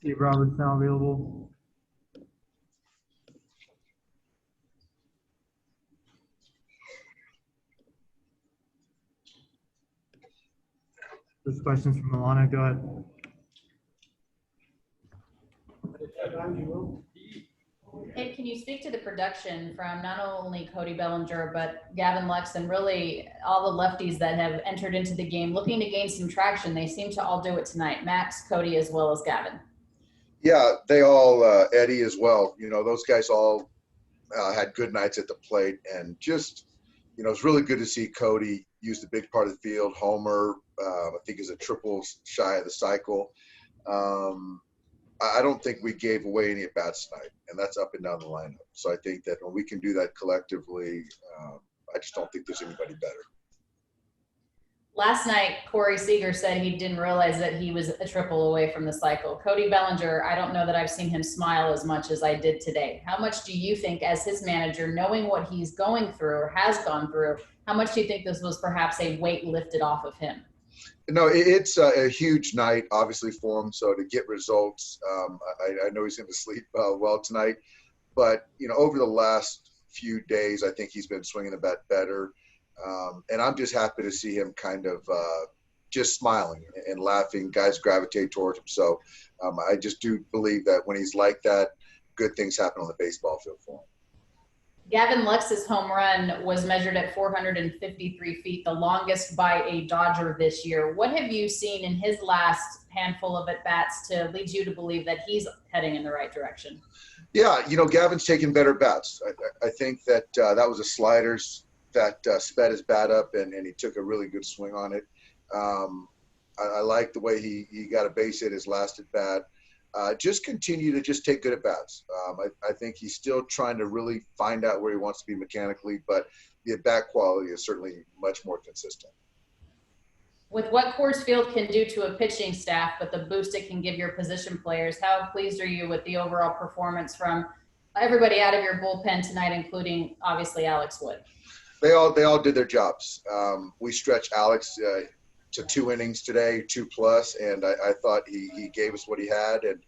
Steve Roberts now available. There's questions from Milana. Go ahead. Hey, can you speak to the production from not only Cody Bellinger, but Gavin Lux and really all the lefties that have entered into the game looking to gain some traction? They seem to all do it tonight. Max, Cody, as well as Gavin. Yeah, they all, Eddie as well. You know, those guys all had good nights at the plate. And just, you know, it's really good to see Cody use the big part of the field. Homer, I think, is a triple shy of the cycle. I don't think we gave away any at-bats tonight, and that's up and down the lineup. So I think that when we can do that collectively, I just don't think there's anybody better. Last night, Corey Seager said he didn't realize that he was a triple away from the cycle. Cody Bellinger, I don't know that I've seen him smile as much as I did today. How much do you think, as his manager, knowing what he's going through or has gone through, how much do you think this was perhaps a weight lifted off of him? No, it's a huge night, obviously, for him. So to get results, I know he's going to sleep well tonight. But, you know, over the last few days, I think he's been swinging the bat better. And I'm just happy to see him kind of just smiling and laughing. Guys gravitate towards him. So I just do believe that when he's like that, good things happen on the baseball field for him. Gavin Lux's home run was measured at 453 feet, the longest by a Dodger this year. What have you seen in his last handful of at-bats to lead you to believe that he's heading in the right direction? Yeah, you know, Gavin's taking better bats. I think that that was a sliders that sped his bat up, and he took a really good swing on it. I like the way he got a base hit his last at-bat. Just continue to just take good at bats. I think he's still trying to really find out where he wants to be mechanically, but the at bat quality is certainly much more consistent. With what Coors Field can do to a pitching staff, but the boost it can give your position players, how pleased are you with the overall performance from everybody out of your bullpen tonight, including obviously Alex Wood? They all did their jobs. We stretched Alex to 2 innings today, 2+, and I thought he gave us what he had and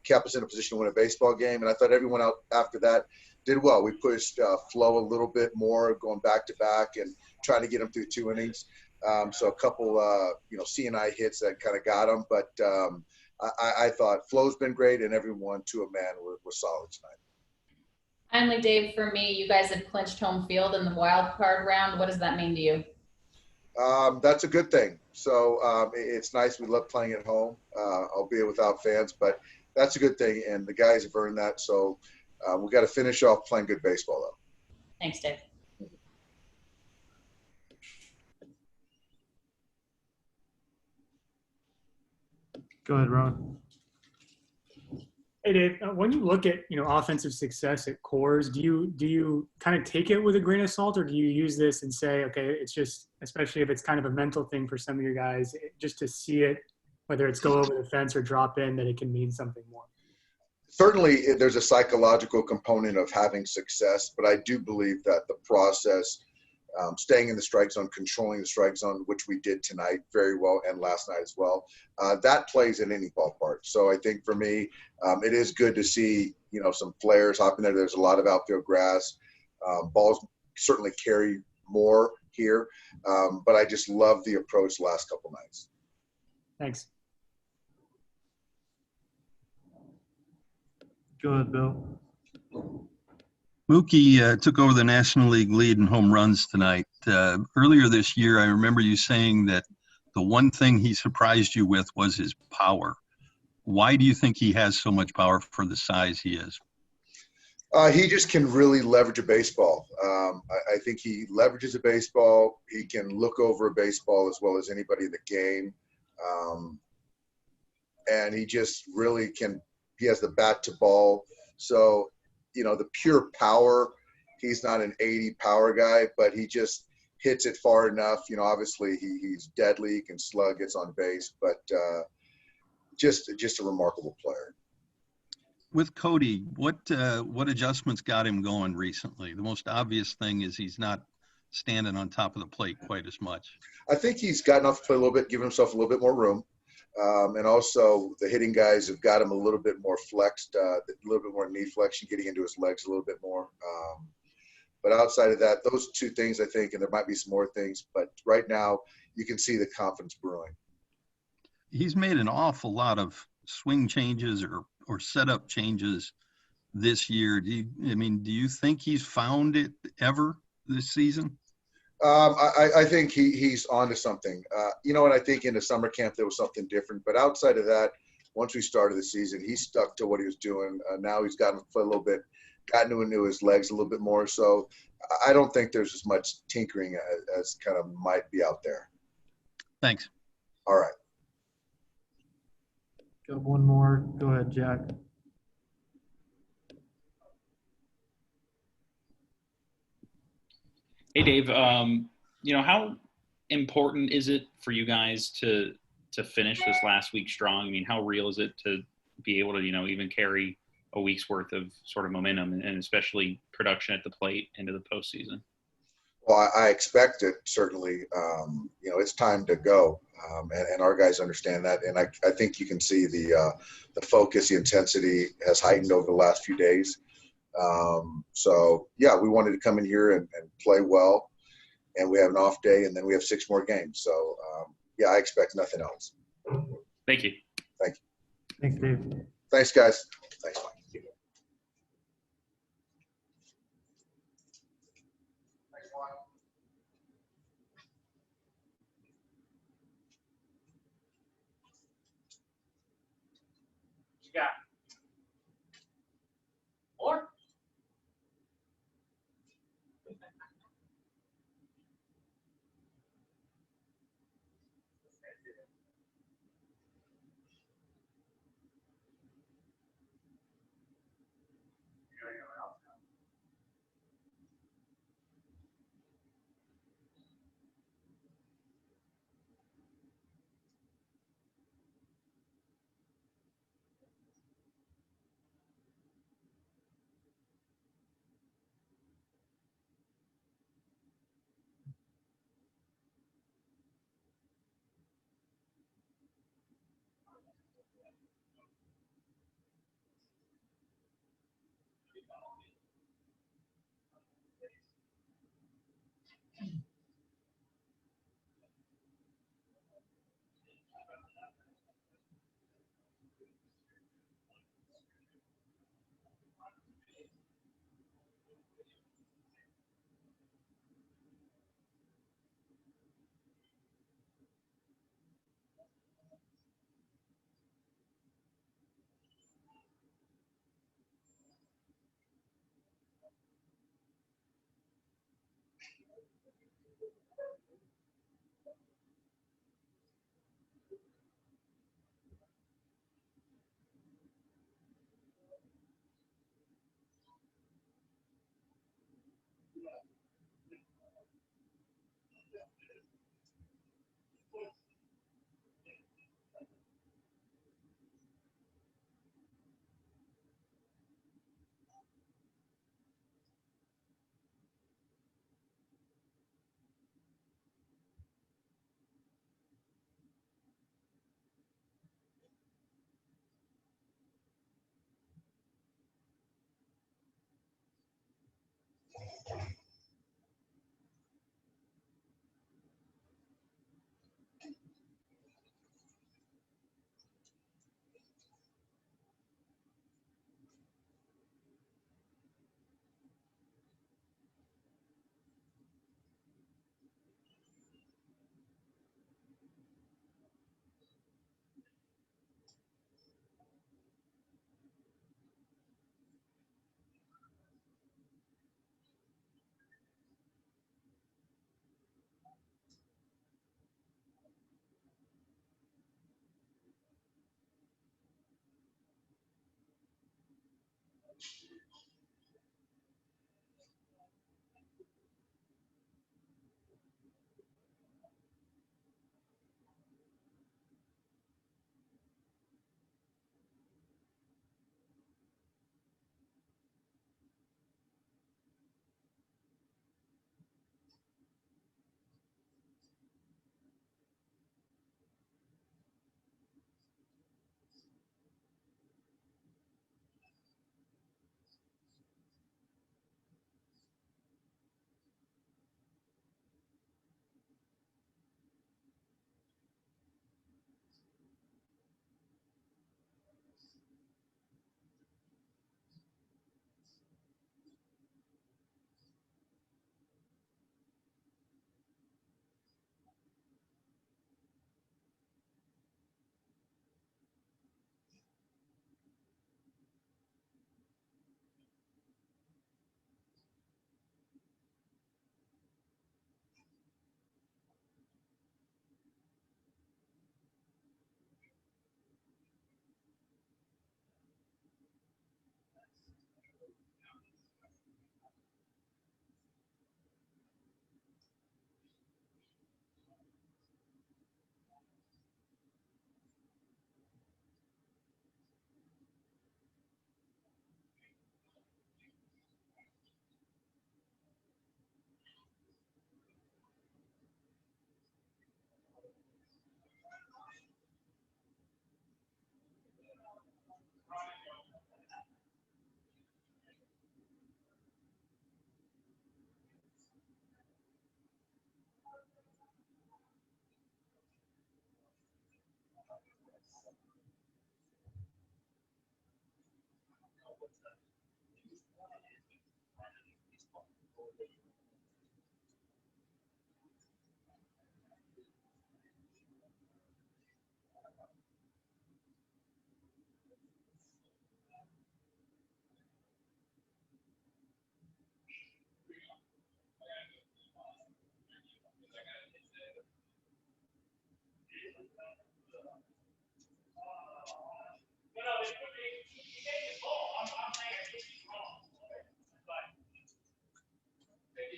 kept us in a position to win a baseball game. And I thought everyone out after that did well. We pushed Flo a little bit more, going back to back and trying to get him through 2 innings. So a couple, C&I hits that kind of got him. But I thought Flo's been great, and everyone to a man was solid tonight. Finally, Dave, for me, you guys have clinched home field in the wild card round. What does that mean to you? That's a good thing. So it's nice. We love playing at home, albeit without fans, but that's a good thing. And the guys have earned that. So we got to finish off playing good baseball, though. Thanks, Dave. Go ahead, Ron. Hey, Dave, when you look at, offensive success at Coors, do you kind of take it with a grain of salt, or do you use this and say, okay, it's just, especially if it's kind of a mental thing for some of your guys, just to see it, whether it's go over the fence or drop in, that it can mean something more? Certainly, there's a psychological component of having success, but I do believe that the process, staying in the strike zone, controlling the strike zone, which we did tonight very well and last night as well, that plays in any ballpark. So I think for me, it is good to see, some flares hopping there. There's a lot of outfield grass. Balls certainly carry more here, but I just love the approach the last couple nights. Thanks. Go ahead, Bill. Mookie took over the National League lead in home runs tonight. Earlier this year, I remember you saying that the one thing he surprised you with was his power. Why do you think he has so much power for the size he is? He just can really leverage a baseball. I think he leverages a baseball. He can look over a baseball as well as anybody in the game. And he just really can – he has the bat to ball. So, the pure power, he's not an 80 power guy, but he just hits it far enough. Obviously he's deadly, he can slug, gets on base, but just a remarkable player. With Cody, what adjustments got him going recently? The most obvious thing is he's not standing on top of the plate quite as much. I think he's gotten off to play a little bit, giving himself a little bit more room. And also the hitting guys have got him a little bit more flexed, a little bit more knee flexion, getting into his legs a little bit more. But outside of that, those two things, I think, and there might be some more things, but right now you can see the confidence brewing. He's made an awful lot of swing changes or setup changes this year. Do you think he's found it ever this season? I think he's onto something. And I think in the summer camp there was something different. But outside of that, once we started the season, he stuck to what he was doing. Now he's gotten a little bit, gotten into his legs a little bit more. So I don't think there's as much tinkering as kind of might be out there. Thanks. All right. Got one more. Go ahead, Jack. Hey, Dave. How important is it for you guys to finish this last week strong? I mean, how real is it to be able to, even carry a week's worth of sort of momentum and especially production at the plate into the postseason? Well, I expect it, certainly. It's time to go, and our guys understand that. And I think you can see the focus, the intensity has heightened over the last few days. We wanted to come in here and play well, and we have an off day, and then we have 6 more games. So, I expect nothing else. Thank you. Thanks, Dave. Thanks, guys. Thanks, Mike. You got more?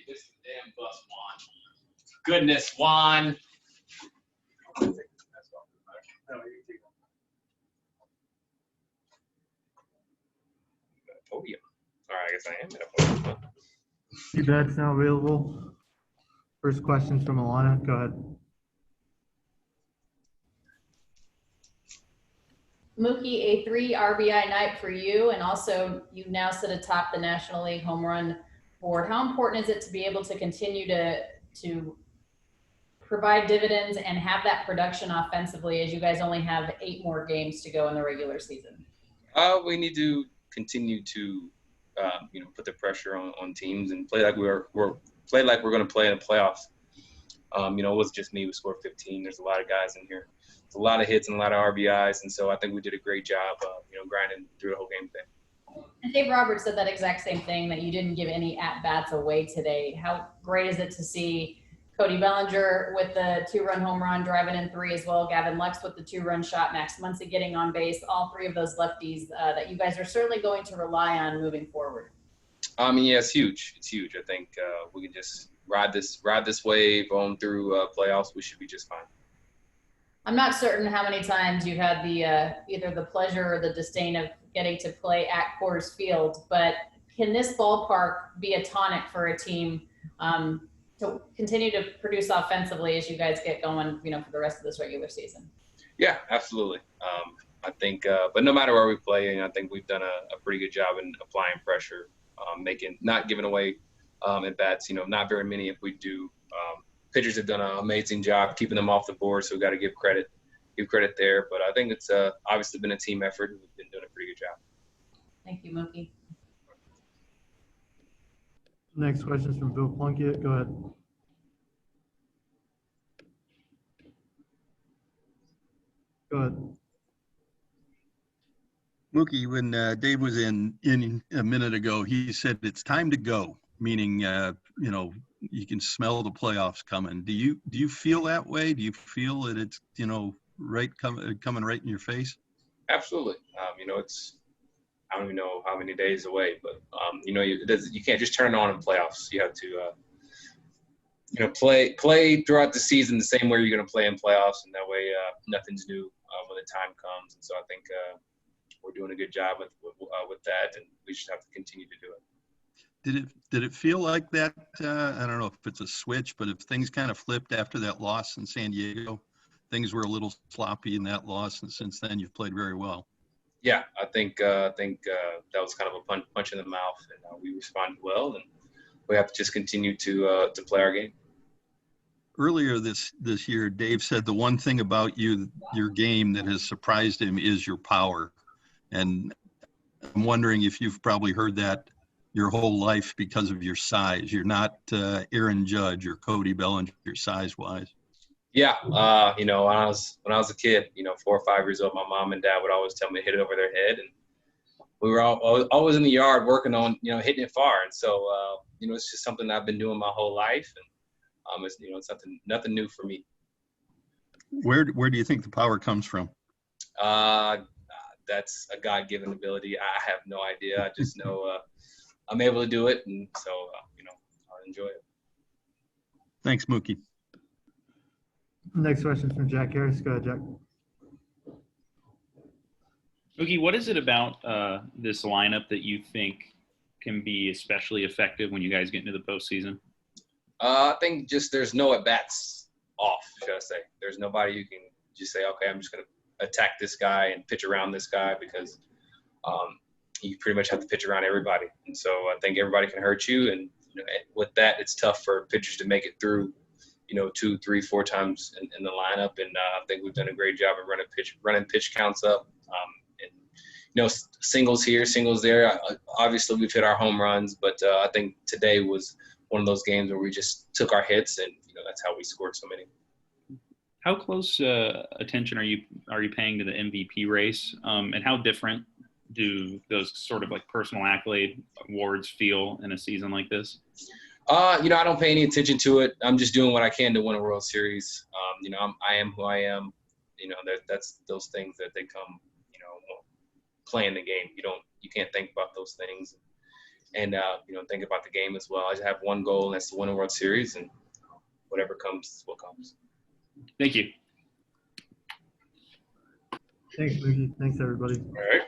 This damn bus, Juan. Goodness, Juan. Podium. All right, I guess I am at a podium. Two bets now available. First question's from Alana. Go ahead. Mookie, a 3 RBI night for you, and also you now sit atop the National League home run board. How important is it to be able to continue to provide dividends and have that production offensively, as you guys only have 8 more games to go in the regular season? We need to continue to, put the pressure on teams and play like we're going to play in the playoffs. It wasn't just me. We scored 15. There's a lot of guys in here. It's a lot of hits and a lot of RBIs, and so I think we did a great job, grinding through the whole game today. And Dave Roberts said that exact same thing, that you didn't give any at-bats away today. How great is it to see Cody Bellinger with the 2-run home run, driving in 3 as well, Gavin Lux with the 2-run shot, Max Muncy getting on base, all 3 of those lefties that you guys are certainly going to rely on moving forward? Yeah, it's huge. It's huge. I think we can just ride this wave on through playoffs. We should be just fine. I'm not certain how many times you've had the either the pleasure or the disdain of getting to play at Coors Field, but can this ballpark be a tonic for a team to continue to produce offensively as you guys get going, for the rest of this regular season? Yeah, absolutely. I think, but no matter where we play, I think we've done a pretty good job in applying pressure, not giving away at bats. Not very many if we do. Pitchers have done an amazing job keeping them off the board, so we've got to give credit there. But I think it's obviously been a team effort, and we've been doing a pretty good job. Thank you, Mookie. Next question's from Bill Plunkett. Go ahead. Go ahead. Mookie, when Dave was in a minute ago, he said it's time to go, meaning you can smell the playoffs coming. Do you feel that way? Do you feel that it's coming right in your face? Absolutely. It's, I don't even know how many days away, but you can't just turn it on in playoffs. You have to play throughout the season the same way you're going to play in playoffs, and that way nothing's new when the time comes. And so I think we're doing a good job with that, and we just have to continue to do it. Did it feel like that? I don't know if it's a switch, but if things kind of flipped after that loss in San Diego, things were a little sloppy in that loss, and since then you've played very well. Yeah, I think that was kind of a punch in the mouth, and we responded well, and we have to just continue to play our game. Earlier this year, Dave said the one thing about your game that has surprised him is your power, and I'm wondering if you've probably heard that your whole life because of your size. You're not Aaron Judge or Cody Bellinger size-wise. Yeah, when I was a kid, 4 or 5 years old, my mom and dad would always tell me to hit it over their head, and we were always in the yard working on hitting it far. And so it's just something I've been doing my whole life, and it's nothing new for me. Where do you think the power comes from? That's a God-given ability. I have no idea. I just know I'm able to do it, and so I'll enjoy it. Thanks, Mookie. Next question from Jack Harris. Go ahead, Jack. Mookie, what is it about this lineup that you think can be especially effective when you guys get into the postseason? I think just there's no at-bats off, should I say. There's nobody you can just say, okay, I'm just going to attack this guy and pitch around this guy, because you pretty much have to pitch around everybody. And so I think everybody can hurt you. And with that, it's tough for pitchers to make it through, 2, 3, 4 times in the lineup. And I think we've done a great job of running pitch counts up. And, singles here, singles there. Obviously, we've hit our home runs, but I think today was one of those games where we just took our hits, and that's how we scored so many. How close attention are you paying to the MVP race, and how different do those sort of like personal accolade awards feel in a season like this? I don't pay any attention to it. I'm just doing what I can to win a World Series. I am who I am. That's those things that they come, playing the game. You can't think about those things, and think about the game as well. I just have one goal, and that's to win a World Series, and whatever comes is what comes. Thank you. Thanks, Mookie. Thanks, everybody. All right.